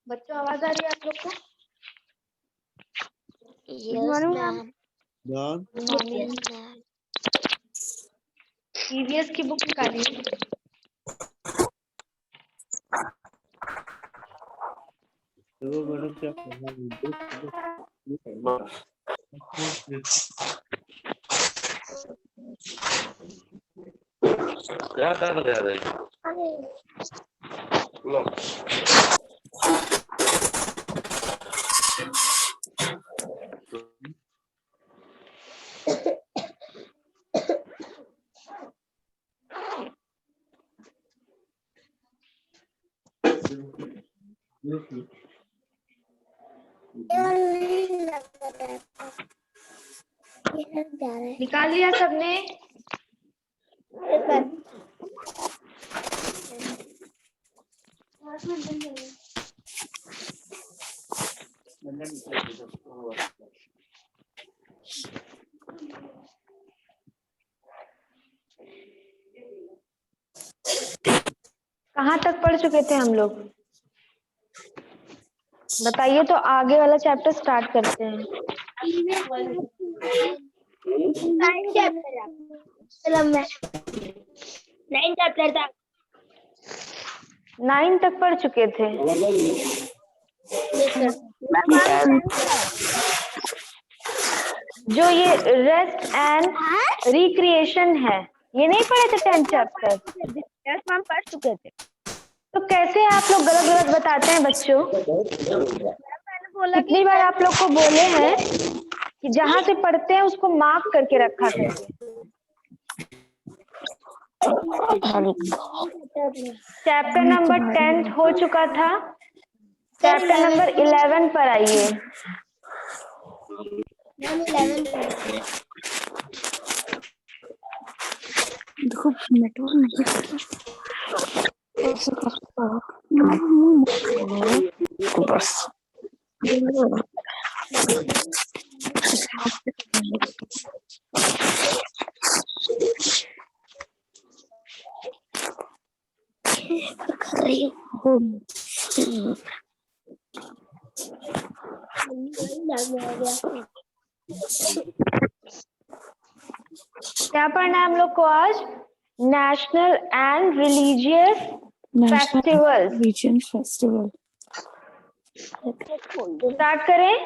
बच्चों आवाज आ रही है आप लोग को? Yes, ma'am. Morning. Yes, ma'am. EVS की बुक निकालिए। तो मैडम क्या करना क्या कर रहे हैं? निकाल लिया सबने? कहाँ तक पढ़ चुके थे हम लोग? बताइए तो आगे वाला चैप्टर स्टार्ट करते हैं। 9 तक पढ़ चुके थे। जो ये रेस्ट एंड रिक्रिएशन है, ये नहीं पढ़े थे 10th चैप्टर? यस मैम, पढ़ चुके थे। तो कैसे आप लोग गलत गलत बताते हैं बच्चों? मैंने बोला कितनी बार आप लोग को बोले हैं कि जहाँ से पढ़ते हैं उसको मार्क करके रखा करिए। चैप्टर नंबर 10 हो चुका था, चैप्टर नंबर 11 पर आइए। देखो नेटवर्क नहीं बस क्या पढ़ना है हम लोग को आज? National and religious festivals. Reason festival start करें?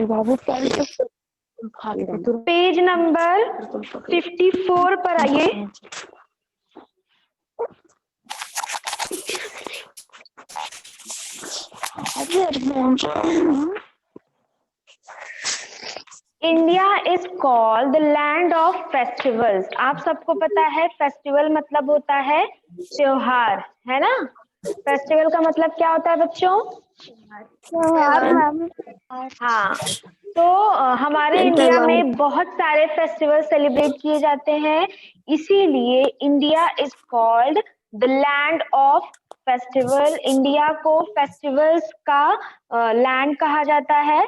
बाबू पेज नंबर 54 पर आइए। India is called the land of festivals. आप सबको पता है फेस्टिवल मतलब होता है त्योहार, है ना? फेस्टिवल का मतलब क्या होता है बच्चों? हाँ, तो हमारे इंडिया में बहुत सारे फेस्टिवल सेलिब्रेट किए जाते हैं, इसीलिए India is called the land of festival. India को फेस्टिवल्स का लैंड कहा जाता है।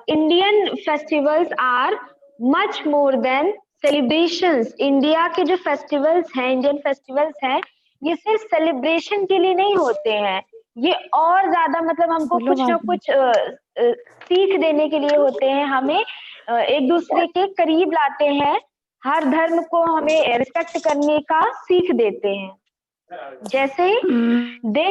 Indian festivals are much more than celebrations. India के जो फेस्टिवल्स हैं, इंडियन फेस्टिवल्स हैं, ये सिर्फ सेलिब्रेशन के लिए नहीं होते हैं, ये और ज्यादा मतलब हमको कुछ ना कुछ सीख देने के लिए होते हैं, हमें एक दूसरे के करीब लाते हैं, हर धर्म को हमें रिस्पेक्ट करने का सीख देते हैं। जैसे दे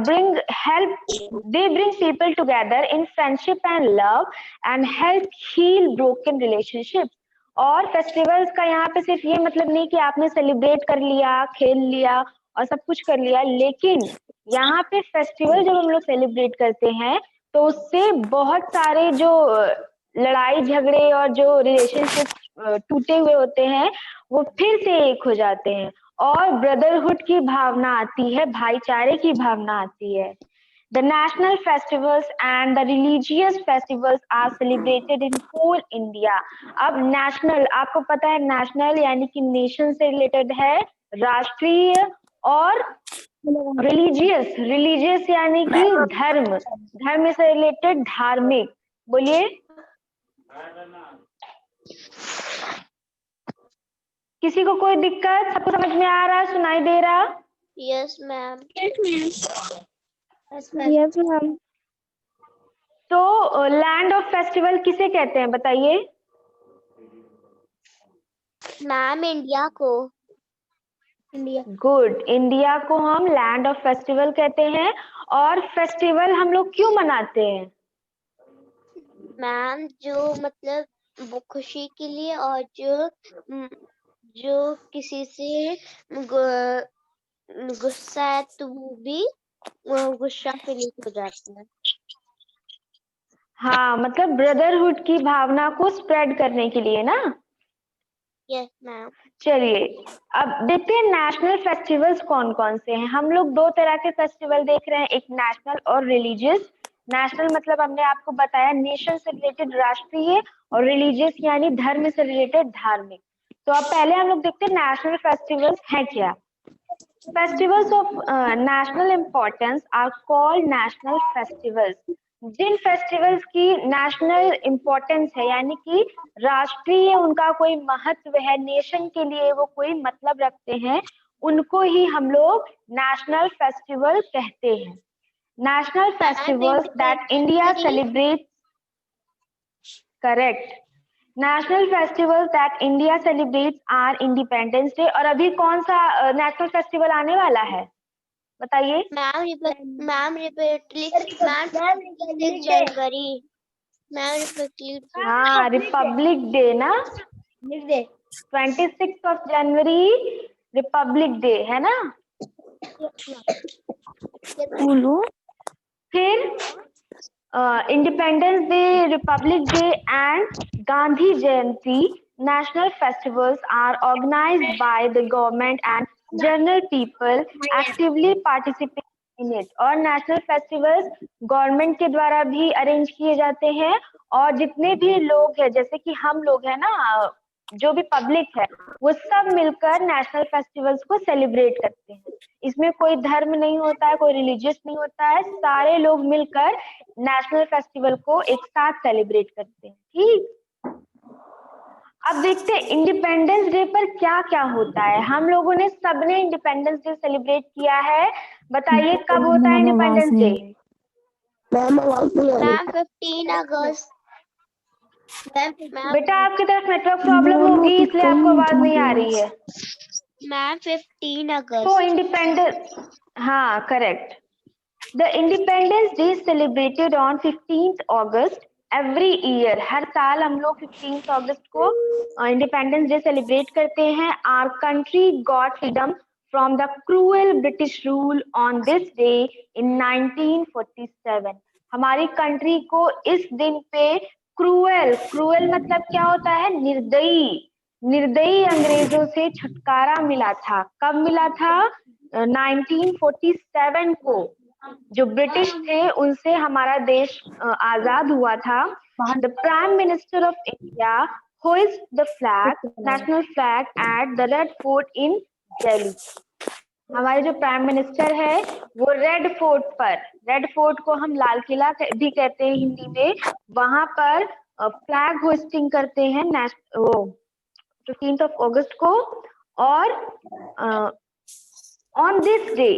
bring people together in friendship and love and help heal broken relationships। और फेस्टिवल्स का यहाँ पे सिर्फ ये मतलब नहीं कि आपने सेलिब्रेट कर लिया, खेल लिया और सब कुछ कर लिया, लेकिन यहाँ पे फेस्टिवल जब हम लोग सेलिब्रेट करते हैं तो उससे बहुत सारे जो लड़ाई झगड़े और जो रिलेशनशिप टूटे हुए होते हैं वो फिर से एक हो जाते हैं और ब्रदरहुड की भावना आती है, भाईचारे की भावना आती है। The national festivals and the religious festivals are celebrated in whole India। अब national, आपको पता है national यानी कि nation से related है, राष्ट्रीय, और religious यानी कि धर्म, धर्म से related धार्मिक। बोलिए, किसी को कोई दिक्कत? सबको समझ में आ रहा, सुनाई दे रहा? Yes, ma'am. Yes ma'am. तो लैंड ऑफ फेस्टिवल किसे कहते हैं बताइए? मैम इंडिया को। इंडिया। गुड, इंडिया को हम लैंड ऑफ फेस्टिवल कहते हैं। और फेस्टिवल हम लोग क्यों मनाते हैं? मैम जो मतलब वो खुशी के लिए, और जो किसी से गुस्सा है तो वो भी गुस्सा फीलिंग हो जाती है। हाँ, मतलब ब्रदरहुड की भावना को स्प्रेड करने के लिए ना। Yes ma'am. चलिए अब देखते हैं नेशनल फेस्टिवल्स कौन कौन से हैं। हम लोग दो तरह के फेस्टिवल देख रहे हैं, एक नेशनल और रिलीजियस। नेशनल मतलब हमने आपको बताया नेशन से रिलेटेड राष्ट्रीय, और रिलीजियस यानी धर्म से रिलेटेड धार्मिक। तो अब पहले हम लोग देखते हैं नेशनल फेस्टिवल्स हैं क्या। Festivals of national importance are called national festivals. जिन फेस्टिवल्स की नेशनल इम्पोर्टेंस है यानी कि राष्ट्रीय उनका कोई महत्व है, नेशन के लिए वो कोई मतलब रखते हैं, उनको ही हम लोग नेशनल फेस्टिवल कहते हैं। National festivals that India celebrate, correct, national festival that India celebrates are independence day. और अभी कौन सा नेशनल फेस्टिवल आने वाला है बताइए? मैम रिपब्लिक जनवरी। Ma'am republic. हाँ, रिपब्लिक डे ना, डे। 26 जनवरी रिपब्लिक डे है ना। बोलो। फिर independence day, republic day and Gandhi Jayanti national festivals are organized by the government and general people actively participate in it। और नेशनल फेस्टिवल्स गवर्नमेंट के द्वारा भी अरेंज किए जाते हैं, और जितने भी लोग हैं जैसे कि हम लोग हैं ना, जो भी पब्लिक है वो सब मिलकर नेशनल फेस्टिवल्स को सेलिब्रेट करते हैं। इसमें कोई धर्म नहीं होता है, कोई रिलीजियस नहीं होता है, सारे लोग मिलकर नेशनल फेस्टिवल को एक साथ सेलिब्रेट करते हैं। ठीक, अब देखते हैं इंडिपेंडेंस डे पर क्या क्या होता है। हम लोगों ने सबने इंडिपेंडेंस डे सेलिब्रेट किया है, बताइए कब होता है इंडिपेंडेंस डे? मैम 15 अगस्त। बेटा आपकी तरफ नेटवर्क प्रॉब्लम होगी इसलिए आपको आवाज नहीं आ रही है। मैम 15 अगस्त। तो इंडिपेंडेंस, हाँ correct, the independence day celebrated on 15th August every year. हर साल हम लोग 15th अगस्त को इंडिपेंडेंस डे सेलिब्रेट करते हैं। Our country got freedom from the cruel British rule on this day in 1947। हमारी कंट्री को इस दिन पे क्रूएल, क्रूएल मतलब क्या होता है? निर्दयी, निर्दयी अंग्रेजों से छुटकारा मिला था। कब मिला था? 1947 को। जो ब्रिटिश थे उनसे हमारा देश आजाद हुआ था। The prime minister of India hoist the flag, national flag at the red fort in Delhi. हमारे जो प्राइम मिनिस्टर है वो रेड फोर्ट पर, रेड फोर्ट को हम लाल किला भी कहते हैं हिंदी में, वहां पर फ्लैग होस्टिंग करते हैं 15th अगस्त को। और on this day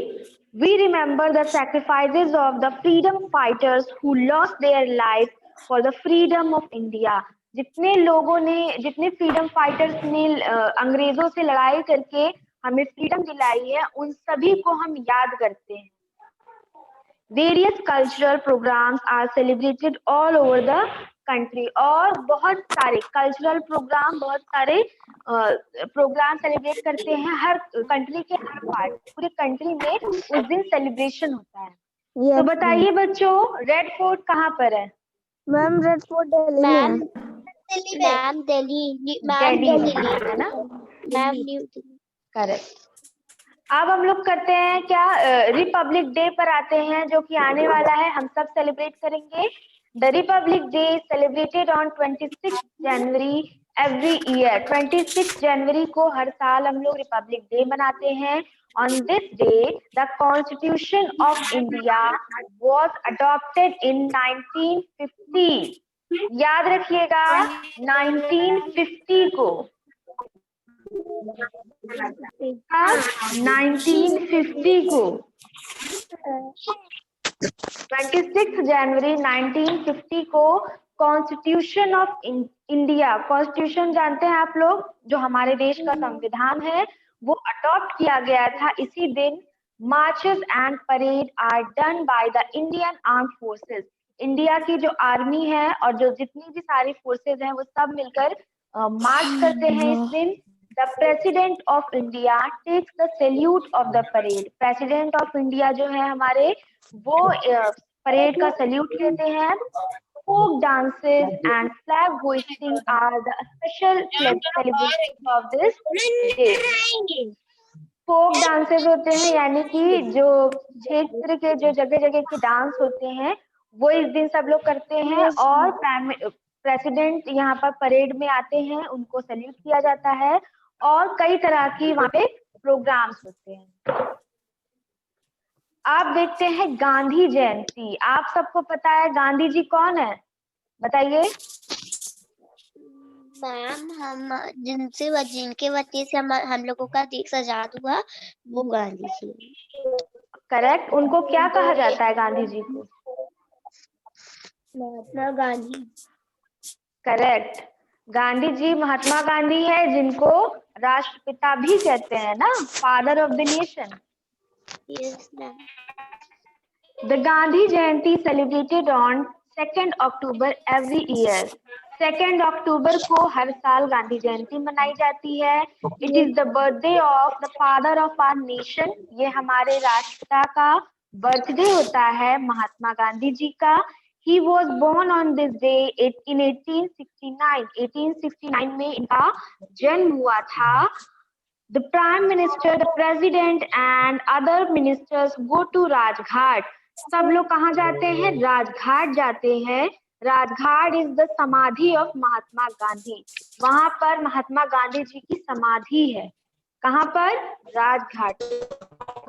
we remember the sacrifices of the freedom fighters who lost their life for the freedom of India। जितने लोगों ने, जितने फ्रीडम फाइटर्स ने अंग्रेजों से लड़ाई करके हमें फ्रीडम दिलाई है, उन सभी को हम याद करते हैं। Various cultural programs are celebrated all over the country। और बहुत सारे कल्चरल प्रोग्राम, बहुत सारे प्रोग्राम सेलिब्रेट करते हैं हर कंट्री के हर पार्ट, पूरे कंट्री में उस दिन सेलिब्रेशन होता है। तो बताइए बच्चों, रेड फोर्ट कहाँ पर है? मैम रेड फोर्ट दिल्ली में है। मैम दिल्ली। दिल्ली है ना, मैम न्यू दिल्ली। करेक्ट। अब हम लोग करते हैं क्या, रिपब्लिक डे पर आते हैं जो कि आने वाला है, हम सब सेलिब्रेट करेंगे। The republic day celebrated on 26 January every year. 26 जनवरी को हर साल हम लोग रिपब्लिक डे मनाते हैं। On this day the constitution of India was adopted in 1950। याद रखिएगा 1950 को 1950 को 26 जनवरी 1950 को कॉन्स्टिट्यूशन ऑफ इंडिया, कॉन्स्टिट्यूशन जानते हैं आप लोग, जो हमारे देश का संविधान है, वो अडॉप्ट किया गया था इसी दिन। Marches and parade are done by the Indian armed forces. India की जो आर्मी है और जो जितनी भी सारी फोर्सेस हैं वो सब मिलकर मार्च करते हैं इस दिन। The president of India takes the salute of the parade. President of India जो है हमारे, वो परेड का सैल्यूट लेते हैं। Folk dances and flag hoisting are the special celebrations of this day. Folk dances होते हैं, यानी कि जो क्षेत्र के जो जगह जगह के डांस होते हैं वो इस दिन सब लोग करते हैं। और प्रेसिडेंट यहाँ पर परेड में आते हैं, उनको सैल्यूट किया जाता है और कई तरह की वहाँ पे प्रोग्राम्स होते हैं। आप देखते हैं गांधी जयंती। आप सबको पता है गांधी जी कौन है, बताइए। मैम, हम जिनके वजह से हम लोगों का देश आजाद हुआ वो गांधी जी। करेक्ट। उनको क्या कहा जाता है गांधी जी को? महात्मा गांधी। करेक्ट। गांधी जी महात्मा गांधी है जिनको राष्ट्रपिता भी कहते हैं ना, father of the nation. Yes ma'am. The Gandhi Jayanti celebrated on 2 October every year. 2 October को हर साल गांधी जयंती मनाई जाती है। It is the birthday of the father of our nation. ये हमारे राष्ट्रपिता का बर्थडे होता है, महात्मा गांधी जी का। He was born on this day in 1869. 1869 में इनका जन्म हुआ था। The Prime Minister, the President and other ministers go to Rajghat. सब लोग कहाँ जाते हैं? राजघाट जाते हैं। राजघाट इज द समाधि ऑफ महात्मा गांधी। वहां पर महात्मा गांधी जी की समाधि है। कहाँ पर? राजघाट।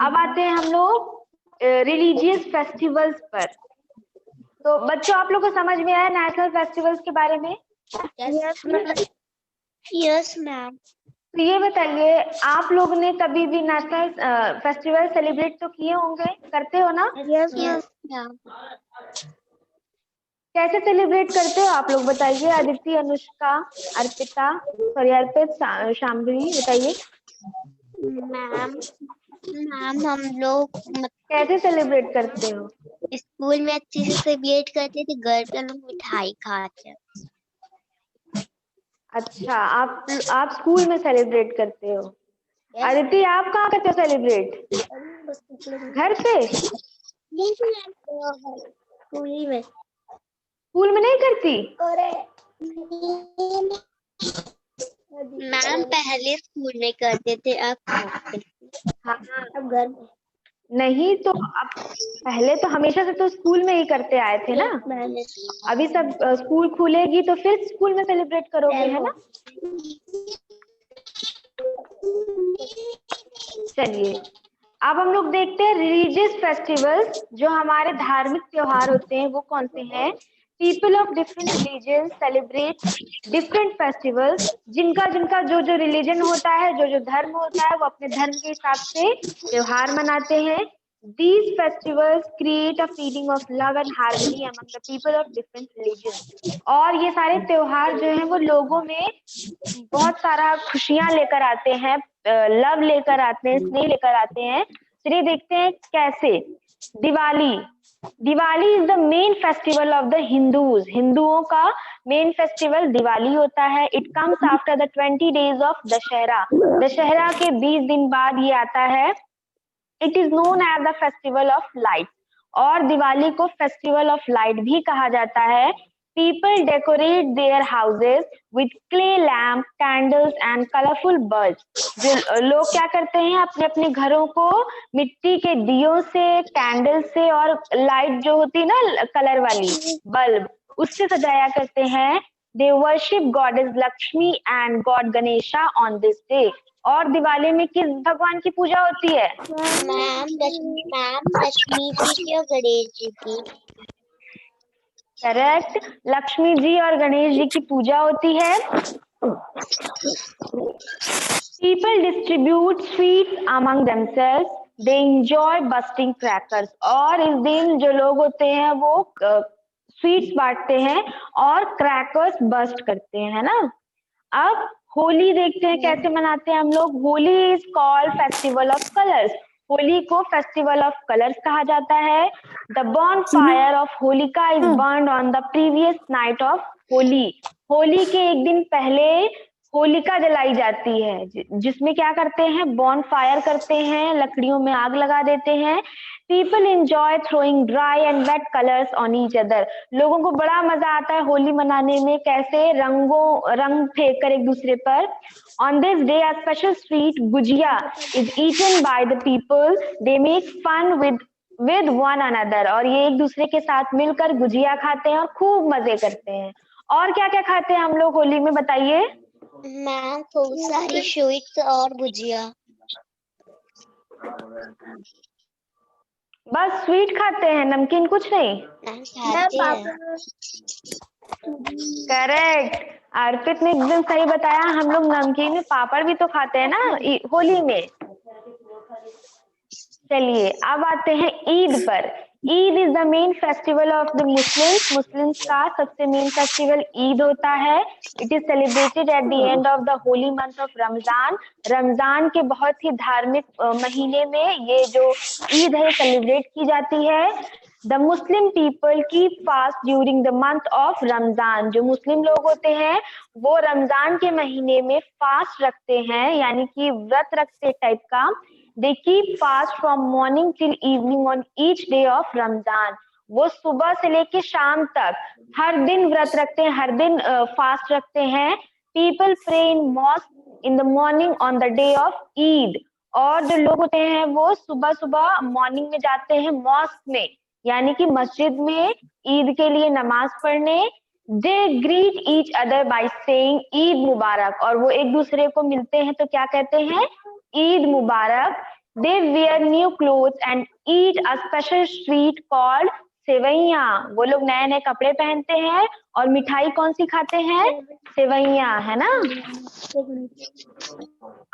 अब आते हैं हम लोग रिलीजियस फेस्टिवल्स पर। तो बच्चों, आप लोग को समझ में आया नेशनल फेस्टिवल्स के बारे में? Yes ma'am. तो ये बताइए, आप लोग ने कभी भी नेशनल फेस्टिवल सेलिब्रेट तो किए होंगे, करते हो ना? Yes ma'am. कैसे सेलिब्रेट करते हो आप लोग, बताइए। अदिति, अनुष्का, अर्पिता, शाम्भवी, बताइए। मैम हम लोग कैसे सेलिब्रेट करते हो? स्कूल में अच्छे से सेलिब्रेट करते थे, घर पे लोग मिठाई खाते। अच्छा, आप स्कूल में सेलिब्रेट करते हो। अदिति, आप कहाँ करते हो सेलिब्रेट? घर पे? स्कूल में नहीं करती? मैम पहले स्कूल में करते थे, अब हाँ, अब घर में नहीं। तो अब पहले तो हमेशा से तो स्कूल में ही करते आए थे ना। अभी सब स्कूल खुलेगी तो फिर स्कूल में सेलिब्रेट करोगे, है ना? चलिए, अब हम लोग देखते हैं रिलीजियस फेस्टिवल्स। जो हमारे धार्मिक त्योहार होते हैं वो कौन से हैं? People of different religion celebrate different festivals. जिनका जिनका जो जो रिलीजन होता है, जो जो धर्म होता है, वो अपने धर्म के हिसाब से त्योहार मनाते हैं। These festivals create a feeling of love and harmony among the people of different religions. और ये सारे त्योहार जो हैं वो लोगों में बहुत सारा खुशियां लेकर आते हैं, लव लेकर आते हैं, स्नेह लेकर आते हैं। चलिए देखते हैं कैसे। Diwali. Diwali is the main festival of the Hindus. हिंदुओं का मेन फेस्टिवल दिवाली होता है। It comes after the 20 days of Dussehra. Dussehra के 20 दिन बाद ये आता है। It is known as the festival of light. और दिवाली को फेस्टिवल ऑफ लाइट भी कहा जाता है। People decorate their houses with clay lamp, candles and colorful bulbs. जो लोग क्या करते हैं, अपने अपने घरों को मिट्टी के दियों से, कैंडल से और लाइट जो होती है ना कलर वाली बल्ब, उससे सजाया करते हैं। They worship goddess Lakshmi and God Ganesha on this day. और दिवाली में किस भगवान की पूजा होती है? मैम लक्ष्मी जी की और गणेश जी की। करेक्ट, लक्ष्मी जी और गणेश जी की पूजा होती है। People distribute sweets among themselves. They enjoy busting crackers. और इस दिन जो लोग होते हैं वो स्वीट्स बांटते हैं और क्रैकर्स बस्ट करते हैं, है ना। अब होली देखते हैं कैसे मनाते हैं हम लोग। Holi is called festival of colours. Holi को फेस्टिवल ऑफ कलर्स कहा जाता है। The bonfire of Holika is burned on the previous night of Holi. Holi के एक दिन पहले होलिका जलाई जाती है, जिसमें क्या करते हैं, बॉन फायर करते हैं, लकड़ियों में आग लगा देते हैं। People enjoy throwing dry and wet colours on each other. लोगों को बड़ा मजा आता है होली मनाने में, कैसे रंग फेंक कर एक दूसरे पर। On this day, a special sweet gujia is eaten by the people. They make fun with one another. और ये एक दूसरे के साथ मिलकर गुजिया खाते हैं और खूब मजे करते हैं। और क्या क्या खाते हैं हम लोग होली में, बताइए। मैम खूब सारी स्वीट्स और गुजिया। बस स्वीट खाते हैं, नमकीन कुछ नहीं। मैम खाते हैं। करेक्ट, अर्पित ने एकदम सही बताया। हम लोग नमकीन में पापड़ भी तो खाते हैं ना होली में। चलिए अब आते हैं ईद पर। Eid is the main festival of the Muslims. Muslims का सबसे मेन फेस्टिवल ईद होता है। It is celebrated at the end of the Holi month of Ramzan. Ramzan के बहुत ही धार्मिक महीने में ये जो ईद है सेलिब्रेट की जाती है। The Muslim people keep fast during the month of Ramzan. जो मुस्लिम लोग होते हैं वो रमजान के महीने में फास्ट रखते हैं, यानी कि व्रत रखते टाइप का। They keep fast from morning till evening on each day of Ramzan. वो सुबह से लेके शाम तक हर दिन व्रत रखते हैं, हर दिन फास्ट रखते हैं। People pray in mosque in the morning on the day of Eid. और जो लोग होते हैं वो सुबह सुबह मॉर्निंग में जाते हैं मॉस्क में, यानी कि मस्जिद में ईद के लिए नमाज पढ़ने। They greet each other by saying Eid मुबारक। और वो एक दूसरे को मिलते हैं तो क्या कहते हैं, ईद मुबारक। They wear new clothes and eat a special sweet called sewaiya. वो लोग नए नए कपड़े पहनते हैं और मिठाई कौन सी खाते हैं, सेवैया, है ना।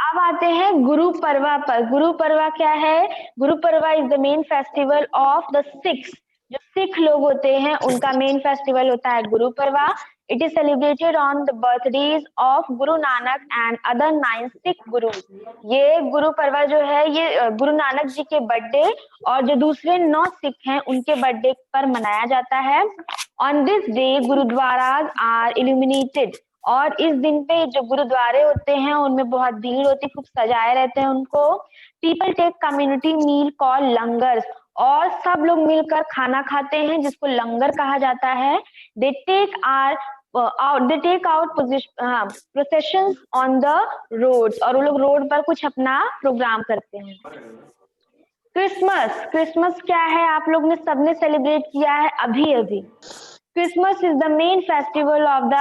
अब आते हैं गुरु पर्वा पर। गुरु पर्वा क्या है, गुरु पर्वा is the main festival of the Sikhs. जो सिख लोग होते हैं उनका मेन फेस्टिवल होता है गुरु पर्वा। It is celebrated on the birthdays of Guru Nanak and other 9 Sikh गुरु। ये गुरु पर्वा जो है ये गुरु नानक जी के बर्थडे और जो दूसरे 9 सिख हैं उनके बर्थडे पर मनाया जाता है। On this day gurdwaras are illuminated. और इस दिन पे जो गुरुद्वारे होते हैं उनमें बहुत भीड़ होती है, खूब सजाए रहते हैं उनको। पीपल टेक कम्युनिटी मील कॉल लंगर। और सब लोग मिलकर खाना खाते हैं जिसको लंगर कहा जाता है। They take out processions on the roads. और वो लोग रोड पर कुछ अपना प्रोग्राम करते हैं। क्रिसमस, क्रिसमस क्या है, आप लोग ने सबने सेलिब्रेट किया है अभी अभी। Christmas is the main festival of the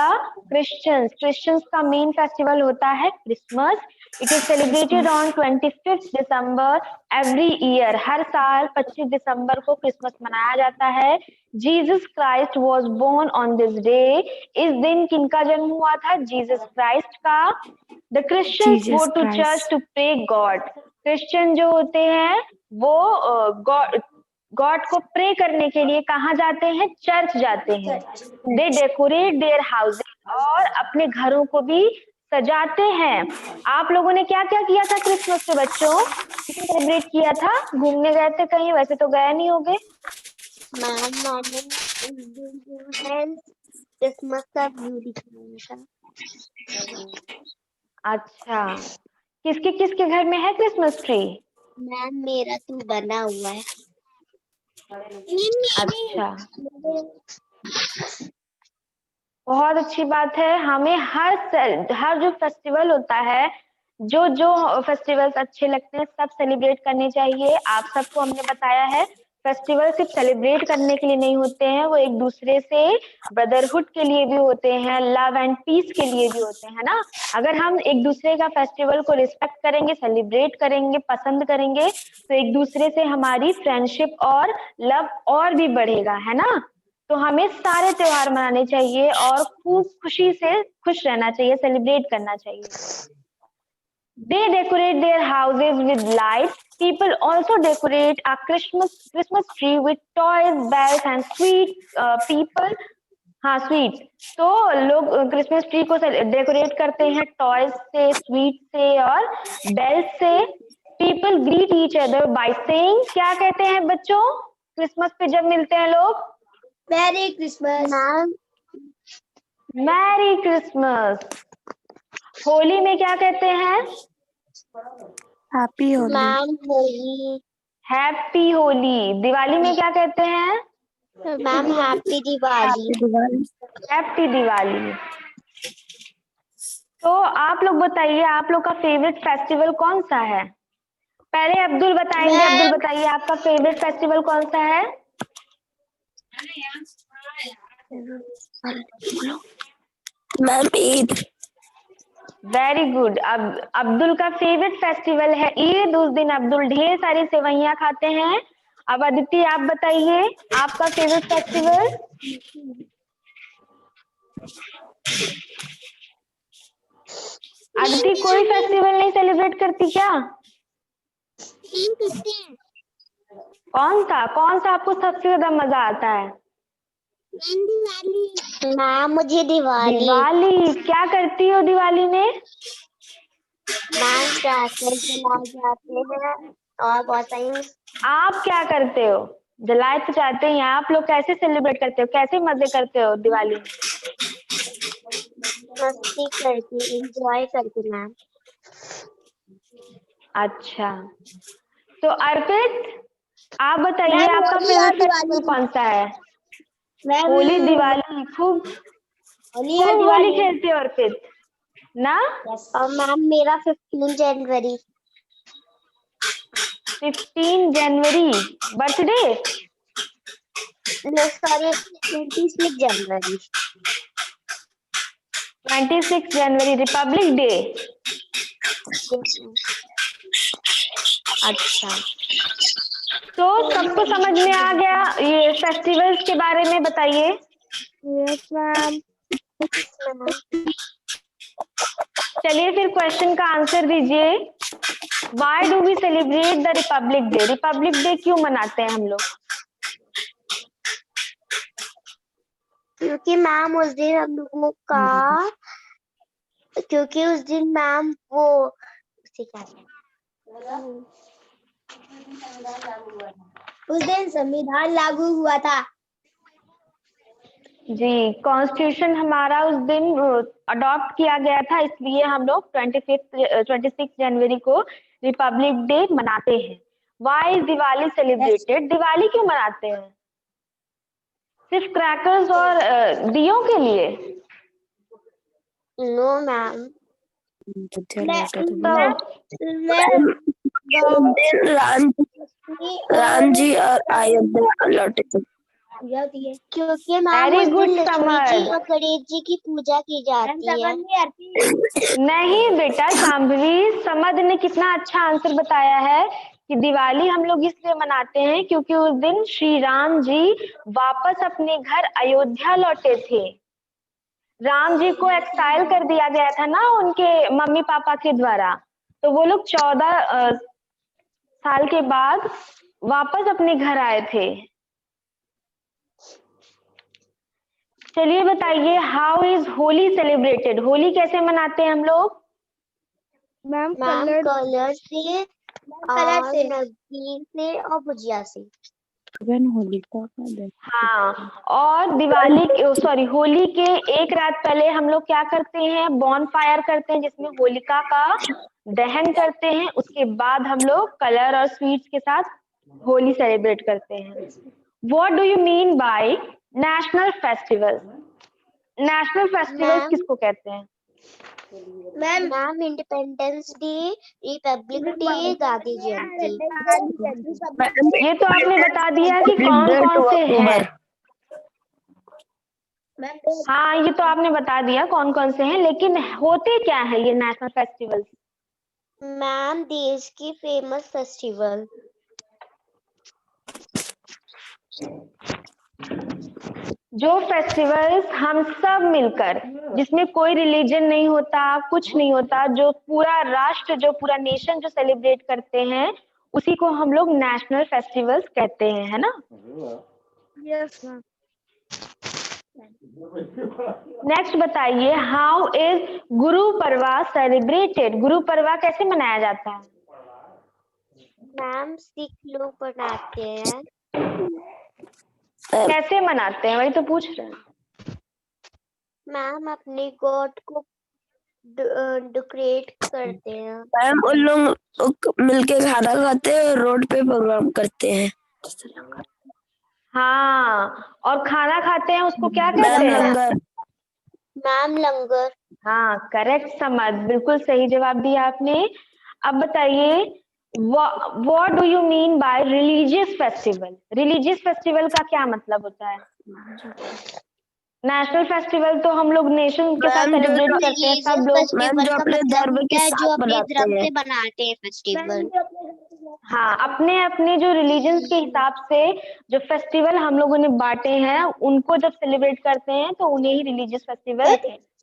Christians. Christians का मेन फेस्टिवल होता है Christmas. It is celebrated on 25 December every year. हर साल 25 दिसंबर को क्रिसमस मनाया जाता है। Jesus Christ was born on this day. इस दिन किनका जन्म हुआ था, जीसस क्राइस्ट का। The Christians go to church to pray God. Christian जो होते हैं वो गॉड को प्रे करने के लिए कहाँ जाते हैं, चर्च जाते हैं। दे डेकोरेट देयर हाउसेस। और अपने घरों को भी सजाते हैं। आप लोगों ने क्या क्या किया था क्रिसमस पे बच्चों, सेलिब्रेट किया था, घूमने गए थे कहीं, वैसे तो गए नहीं होगे। क्रिसमस का व्यू दिखाया था। अच्छा, किसके घर में है क्रिसमस ट्री। मैम मेरा तो बना हुआ है। अच्छा, बहुत अच्छी बात है। हमें हर जो फेस्टिवल होता है, जो फेस्टिवल्स अच्छे लगते हैं सब सेलिब्रेट करने चाहिए। आप सबको हमने बताया है फेस्टिवल सिर्फ सेलिब्रेट करने के लिए नहीं होते हैं, वो एक दूसरे से ब्रदरहुड के लिए भी होते हैं, लव एंड पीस के लिए भी होते हैं ना। अगर हम एक दूसरे का फेस्टिवल को रिस्पेक्ट करेंगे, सेलिब्रेट करेंगे, पसंद करेंगे तो एक दूसरे से हमारी फ्रेंडशिप और लव और भी बढ़ेगा, है ना। तो हमें सारे त्योहार मनाने चाहिए और खूब खुशी से खुश रहना चाहिए, सेलिब्रेट करना चाहिए। They decorate their houses with lights. People also decorate a Christmas tree with toys, bells and sweets. People हाँ स्वीट्स तो लोग क्रिसमस ट्री को डेकोरेट करते हैं टॉयज से, स्वीट से और बेल्स से. People greet each other by saying. क्या कहते हैं बच्चों क्रिसमस पे जब मिलते हैं लोग? Merry Christmas. Ma'am merry Christmas. Holi में क्या कहते हैं? Happy Holi. Ma'am Holi. Happy Holi. Diwali में क्या कहते हैं? Ma'am happy Diwali. Happy Diwali. तो आप लोग बताइए आप लोग का फेवरेट फेस्टिवल कौन सा है? पहले अब्दुल बताएंगे. अब्दुल बताइए आपका फेवरेट फेस्टिवल कौन सा है? मैम ईद. Very good. अब अब्दुल का फेवरेट फेस्टिवल है ईद. उस दिन अब्दुल ढेर सारी सेवइयां खाते हैं. अब अदिति आप बताइए आपका फेवरेट फेस्टिवल? अदिति कोई फेस्टिवल नहीं सेलिब्रेट करती क्या? कौन सा आपको सबसे ज्यादा मजा आता है? मैम मुझे दिवाली. दिवाली. क्या करती हो दिवाली में? मैम क्रैकर्स जलाए जाते हैं और बहुत सारी. आप क्या करते हो? जलाए तो जाते हैं. आप लोग कैसे सेलिब्रेट करते हो? कैसे मजे करते हो दिवाली में? मस्ती करके एंजॉय करके मैम. अच्छा तो अर्पित आप बताइए आपका फेवरेट फेस्टिवल कौन सा है? होली दिवाली. खूब होली खेलते हो अर्पित ना? और मैम मेरा 15 जनवरी. 15 जनवरी बर्थडे? नो सॉरी 26 जनवरी. 26 जनवरी रिपब्लिक डे. अच्छा तो सबको समझ में आ गया ये फेस्टिवल्स के बारे में? बताइए. Yes ma'am. चलिए फिर क्वेश्चन का आंसर दीजिए. Why do we celebrate the republic day? Republic day क्यों मनाते हैं हम लोग? क्योंकि मैम उस दिन हम लोगों का क्योंकि उस दिन मैम वो उसे क्या उस दिन संविधान लागू हुआ था. जी कॉन्स्टिट्यूशन हमारा उस दिन अडॉप्ट किया गया था. इसलिए हम लोग 26 जनवरी को रिपब्लिक डे मनाते हैं. Why is Diwali celebrated? Diwali क्यों मनाते हैं? सिर्फ क्रैकर्स और दियों के लिए? No ma'am. राम जी और अयोध्या लौटे थे. क्योंकि मैम Very उस good, दिन लक्ष्मी समर. जी और गणेश जी की पूजा की जाती है. नहीं बेटा शांभवी, समद ने कितना अच्छा आंसर बताया है कि दिवाली हम लोग इसलिए मनाते हैं क्योंकि उस दिन श्री राम जी वापस अपने घर अयोध्या लौटे थे. राम जी को एक्साइल कर दिया गया था ना उनके मम्मी पापा के द्वारा. तो वो लोग 14 साल के बाद वापस अपने घर आए थे. चलिए बताइए how is Holi celebrated? Holi कैसे मनाते हैं हम लोग? मैम कलर से और नमकीन से और भुजिया से. हाँ और दिवाली सॉरी होली के एक रात पहले हम लोग क्या करते हैं? बॉन फायर करते हैं जिसमें होलिका का दहन करते हैं. उसके बाद हम लोग कलर और स्वीट्स के साथ होली सेलिब्रेट करते हैं. What do you mean by national festival? National festival किसको कहते हैं? Ma'am independence day, republic day, Gandhi Jayanti. ये तो आपने बता दिया कि कौन कौन से हैं. हाँ ये तो आपने बता दिया कौन कौन से हैं, लेकिन होते क्या है ये नेशनल फेस्टिवल? मैम देश की फेमस फेस्टिवल. जो फेस्टिवल्स हम सब मिलकर, जिसमें कोई रिलीजन नहीं होता, कुछ नहीं होता, जो पूरा राष्ट्र, जो पूरा नेशन जो सेलिब्रेट करते हैं, उसी को हम लोग नेशनल फेस्टिवल्स कहते हैं, है ना। Yes ma'am. नेक्स्ट बताइए, हाउ इज गुरु पर्वा सेलिब्रेटेड। गुरु पर्वा कैसे मनाया जाता है? मैम सिख लोग बनाते हैं। कैसे मनाते हैं, वही तो पूछ रहे हैं। मैम अपने गॉड को डेकोरेट करते हैं। मैम उन लोग मिलके खाना खाते हैं और रोड पे प्रोग्राम करते हैं। हाँ, और खाना खाते हैं उसको क्या मैम कहते हैं? लंगर। मैम लंगर। हाँ, करेक्ट समझ, बिल्कुल सही जवाब दिया आपने। अब बताइए, what do you mean bye religious festival. Religious festival का क्या मतलब होता है? नेशनल फेस्टिवल तो हम लोग नेशन के साथ मैम, जो सेलिब्रेट करते हैं सब लोग। मैम जो अपने धर्म के जो साथ अपने मनाते धर्म हैं। से बनाते हैं फेस्टिवल। हाँ, अपने अपने जो रिलीजन के हिसाब से जो फेस्टिवल हम लोगों ने बांटे हैं, उनको जब सेलिब्रेट करते हैं तो उन्हें ही रिलीजियस फेस्टिवल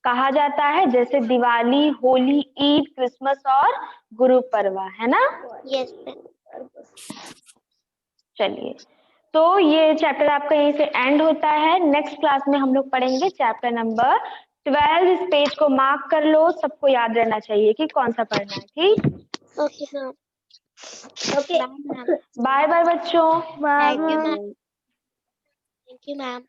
कहा जाता है। जैसे दिवाली, होली, ईद, क्रिसमस और गुरु पर्वा, है ना। यस। चलिए, तो ये चैप्टर आपका यहीं से एंड होता है। नेक्स्ट क्लास में हम लोग पढ़ेंगे चैप्टर नंबर 12। इस पेज को मार्क कर लो, सबको याद रहना चाहिए कि कौन सा पढ़ना है, ठीक। Okay ma'am. Okay, bye bye बच्चों। Thank you ma'am. Thank you ma'am.